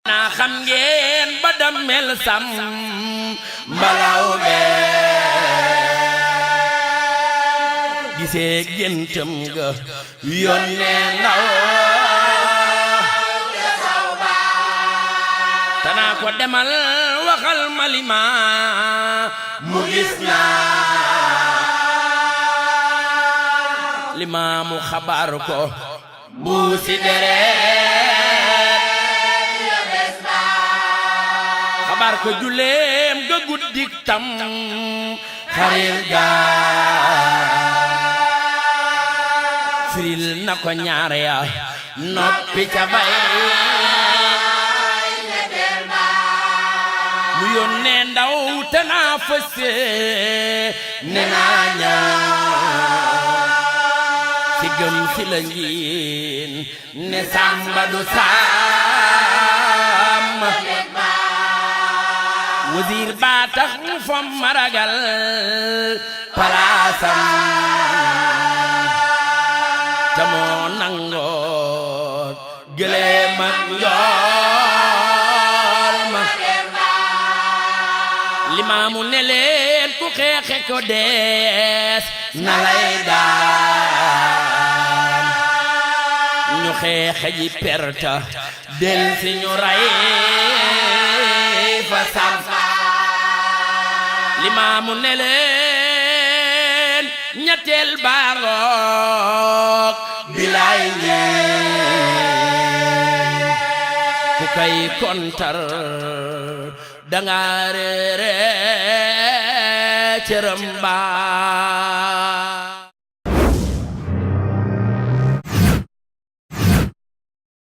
naa xam ngeen ba dammel sam mbalaw be gisee géntam ga yónnee ndaw tanaa ko demal waxal malima mu gis naa limaamu xabaar ko buusi deret xabaar ko juleem ga guddik tam xaril firil na ko ñaar ya noppi ca bay mu yónnee ndaw te naa fëse ne naa ñëw ci gëm ci la njiin ne samba du sàmm wasiir baa tax mu fom maragal palaasam te moo nangoot gëléem ak njool ma limaamu ne leen ku xeexe ko dees na lay daan ñu xeexe ji perta del si ñu ray fa sam limaamu ne leen ñetteel baangook bilaay ñeen ku kay kontar danga reere cërëm baa